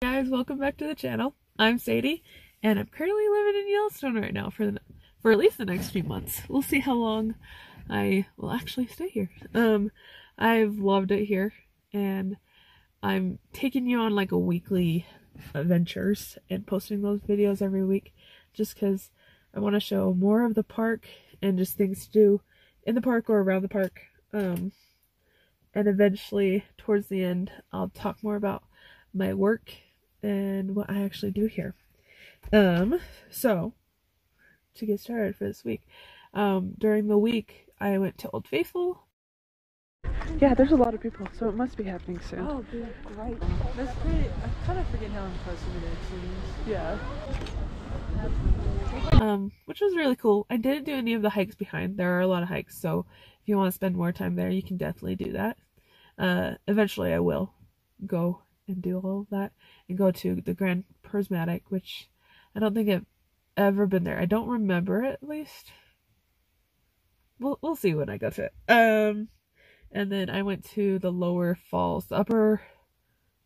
Guys, welcome back to the channel. I'm Sadie, and I'm currently living in Yellowstone right now for at least the next few months. We'll see how long I will actually stay here. I've loved it here, and I'm taking you on like a weekly adventures and posting those videos every week just because I want to show more of the park and just things to do in the park or around the park. And eventually, towards the end, I'll talk more about my work and what I actually do here. So to get started for this week, during the week I went to Old Faithful. Yeah, there's a lot of people, so it must be happening soon. Oh, dude, great. That's pretty. I kind of forget how impressive it actually is. Yeah. Which was really cool. I didn't do any of the hikes behind. There are a lot of hikes, so if you want to spend more time there, you can definitely do that. Eventually I will go and do all of that and go to the Grand Prismatic, which I don't think I've ever been there. I don't remember it, at least. We'll see when I go to it. And then I went to the Lower Falls, the upper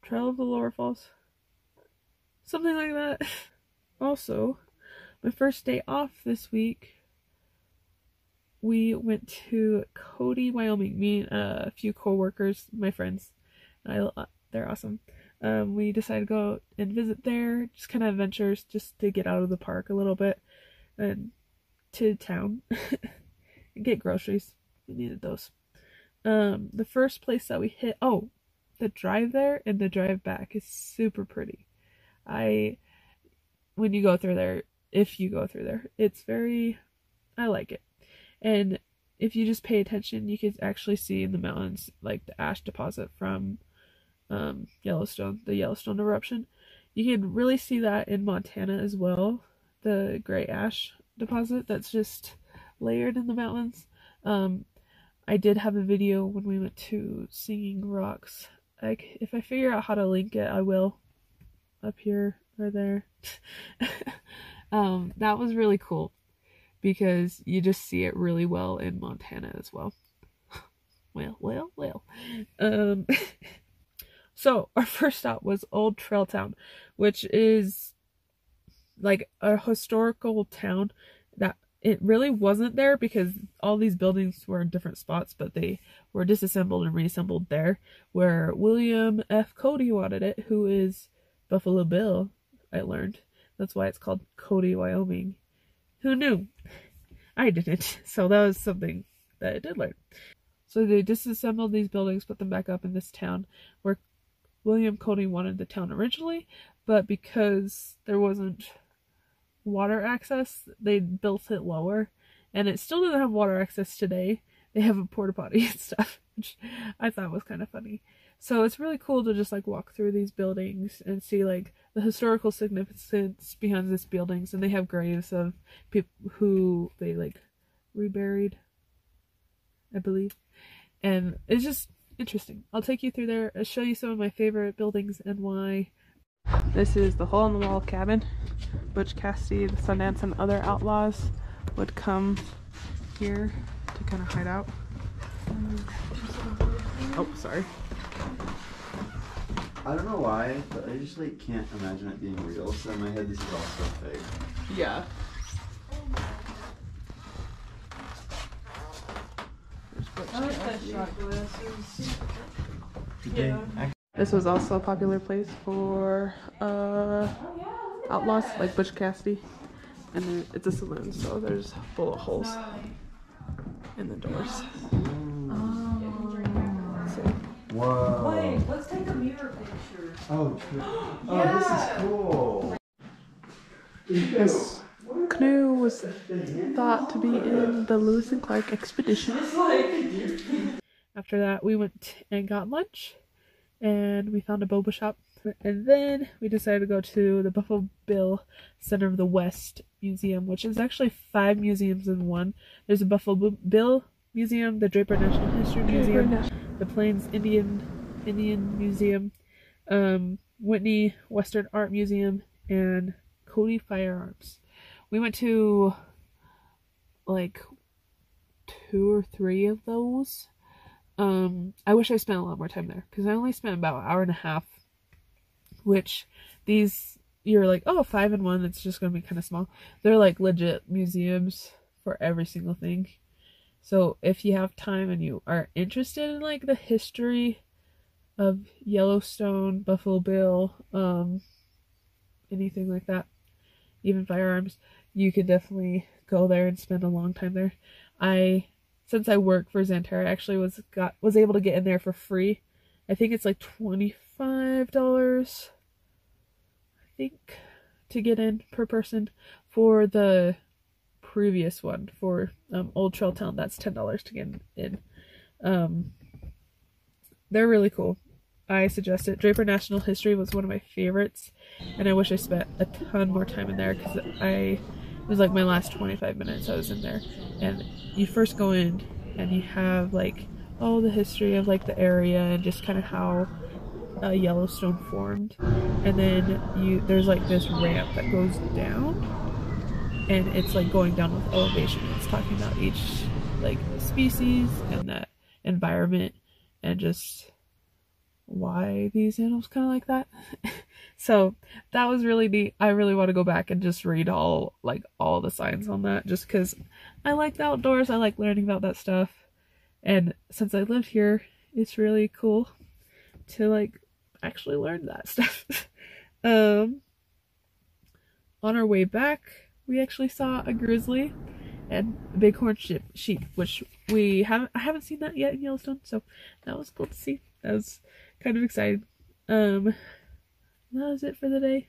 trail of the Lower Falls. Something like that. Also, my first day off this week, we went to Cody, Wyoming. Me and a few co-workers, my friends. They're awesome. We decided to go and visit there, just kind of adventures, just to get out of the park a little bit and to town and get groceries. We needed those. The first place that we hit, the drive there and the drive back is super pretty. When you go through there, if you go through there, I like it. And if you just pay attention, you can actually see in the mountains, like the ash deposit from Yellowstone, the Yellowstone eruption. You can really see that in Montana as well, the gray ash deposit that's just layered in the mountains. I did have a video when we went to Singing Rocks. If I figure out how to link it, I will, up here or there. That was really cool because you just see it really well in Montana as well. Well. So our first stop was Old Trail Town, which is like a historical town that it really wasn't there because all these buildings were in different spots, but they were disassembled and reassembled there, where William F. Cody wanted it, who is Buffalo Bill, I learned. That's why it's called Cody, Wyoming. Who knew? I didn't. So that was something that I did learn. So they disassembled these buildings, put them back up in this town where William Cody wanted the town originally, but because there wasn't water access, they built it lower, and it still doesn't have water access today. They have a porta potty and stuff, which I thought was kind of funny. So it's really cool to just like walk through these buildings and see like the historical significance behind these buildings, and they have graves of people who they like reburied, I believe, and it's just interesting. I'll take you through there. I'll show you some of my favorite buildings and why. This is the hole-in-the-wall cabin. Butch Cassidy, the Sundance, and other outlaws would come here to kind of hide out. Oh, sorry. I don't know why, but I just like can't imagine it being real. So in my head, this is all so fake. Yeah. I like that shot glasses. This was also a popular place for outlaws like Butch Cassidy, and it's a saloon, so there's full of holes in the doors. Whoa. Wait, let's take a mirror picture. Oh, true. Oh, this is cool. This canoe was thought to be in the Lewis and Clark expedition. After that, we went and got lunch, and we found a boba shop, and then we decided to go to the Buffalo Bill Center of the West Museum, which is actually 5 museums in one. There's a Buffalo Bill Museum, the Draper National History Museum, the Plains Indian Museum, Whitney Western Art Museum, and Cody Firearms. We went to like 2 or 3 of those. I wish I spent a lot more time there because I only spent about an hour and a half, which these, you're like, oh, 5-in-1, it's just gonna be kind of small. They're like legit museums for every single thing. So if you have time and you are interested in like the history of Yellowstone, Buffalo Bill, anything like that, even firearms, you could definitely go there and spend a long time there. Since I work for Xanterra, I actually was able to get in there for free. I think it's like $25, I think, to get in per person. For the previous one, for Old Trail Town, that's $10 to get in. They're really cool. I suggest it. Draper National History was one of my favorites, and I wish I spent a ton more time in there, because it was like my last 25 minutes I was in there. And you first go in and you have like all the history of like the area and just kind of how Yellowstone formed, and then there's like this ramp that goes down, and it's like going down with elevation. It's talking about each like species and that environment and just why these animals kind of like that. So that was really neat. I really want to go back and just read all the signs on that, just because I like the outdoors. I like learning about that stuff, and since I lived here, it's really cool to like actually learn that stuff. On our way back, we actually saw a grizzly and a bighorn sheep, which I haven't seen that yet in Yellowstone, so that was cool to see. That was kind of exciting. That was it for the day.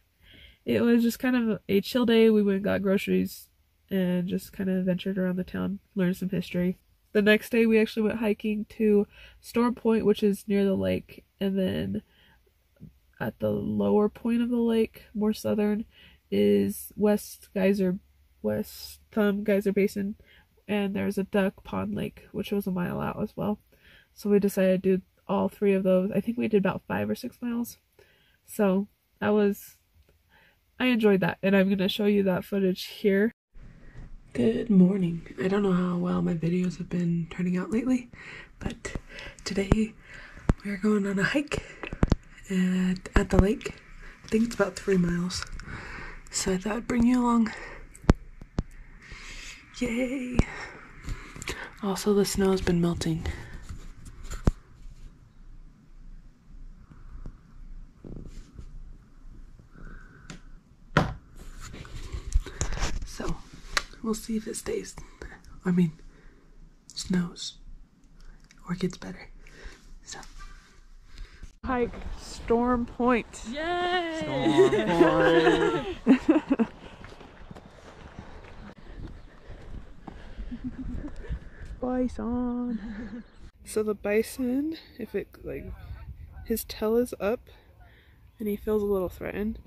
It was just kind of a chill day. We went and got groceries and just kind of ventured around the town, learned some history. The next day we actually went hiking to Storm Point, which is near the lake, and then at the lower point of the lake, more southern, is West Thumb Geyser Basin, and there's a duck pond lake, which was a mile out as well. So we decided to do all 3 of those. I think we did about 5 or 6 miles. So I enjoyed that, and I'm going to show you that footage here. Good morning. I don't know how well my videos have been turning out lately, but today we're going on a hike at the lake. I think it's about 3 miles. So I thought I'd bring you along. Yay! Also, the snow has been melting. So, we'll see if it stays. Snows. Or gets better. So. Hike Storm Point. Yay! Storm Point. Bison. So the bison, if it his tail is up and he feels a little threatened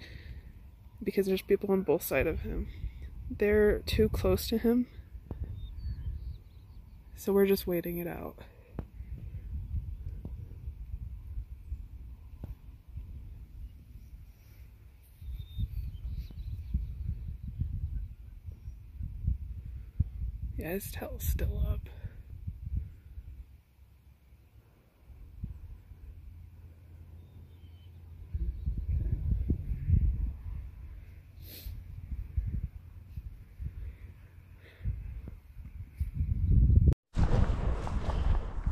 because there's people on both sides of him. They're too close to him, so we're just waiting it out. Yeah, his tail's still up.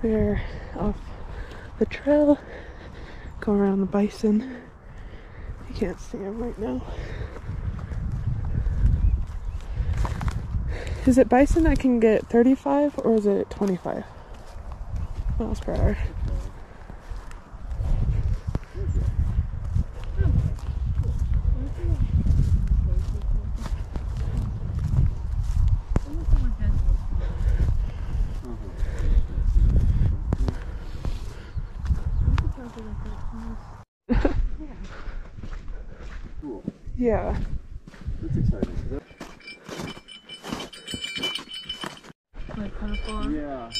We're off the trail, go around the bison. You can't see him right now. Is it bison that can get 35 or is it 25 miles per hour? Cool. Yeah. That's exciting. Like kind of far. Yeah.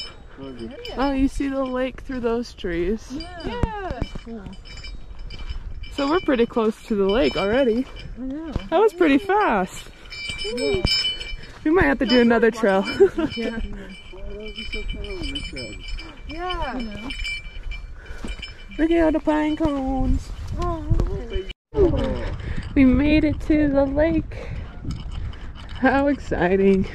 Oh, you see the lake through those trees. Yeah. That's cool. So we're pretty close to the lake already. I know. That was pretty fast. Yeah. We might have to do another trail. Yeah. Yeah. You know. Look at all the pine cones. Oh, Oh. We made it to the lake. How exciting.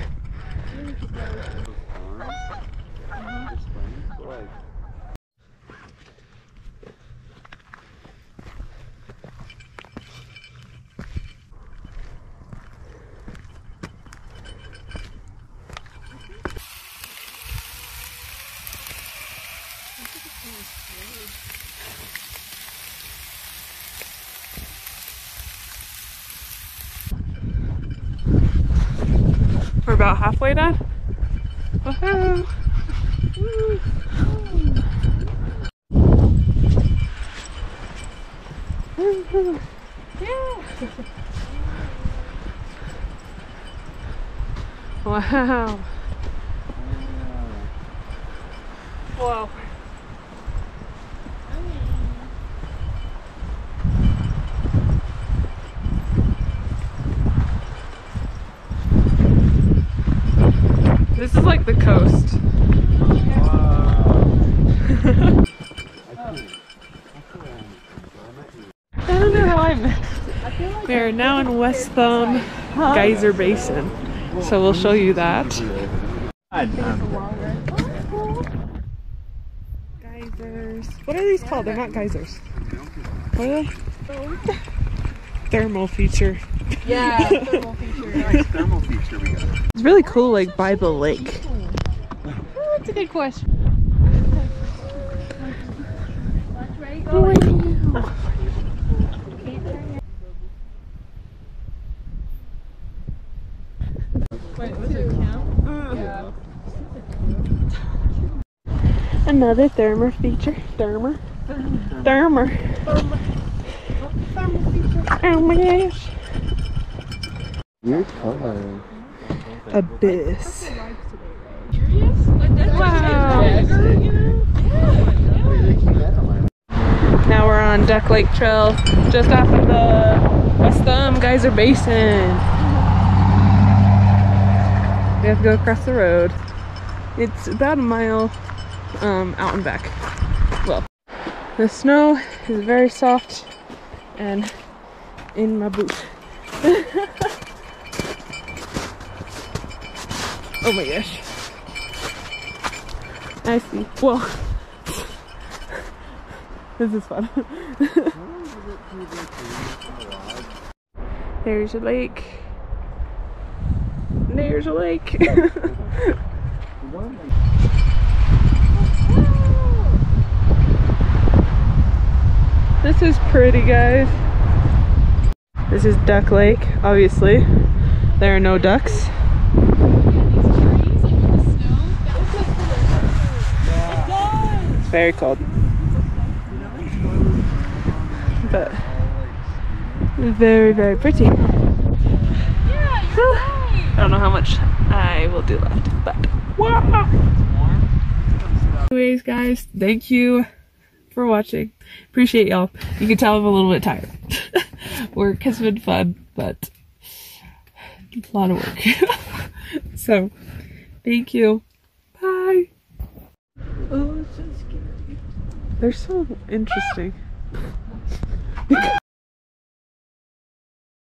We're about halfway done. Woohoo! Woo. Woohoo. Yeah. Wow. Whoa. This is like the coast. I don't know how I missed. We are now in West Thumb Geyser Basin, so we'll show you that. Geysers. What are these called? They're not geysers. What are they? Thermal feature. Yeah, thermal feature. Nice thermal feature we got. It's really cool, like by the lake. That's a good question. Wait, was it camp? Yeah. Another thermal feature. Thermal. Oh my gosh. Weird color. Abyss. Wow. Now we're on Duck Lake Trail, just off of the West Thumb Geyser Basin. We have to go across the road. It's about a mile out and back. Well, the snow is very soft and in my boot. Oh my gosh. I see. Whoa. This is fun. There's a lake. There's a lake. This is pretty, guys. This is Duck Lake, obviously. There are no ducks. It's very cold. But very, very pretty. I don't know how much I will do left, but wow. Anyways, guys, thank you for watching. Appreciate y'all. You can tell I'm a little bit tired. Work has been fun, but a lot of work. So, thank you. Bye. Oh, it's so scary. They're so interesting.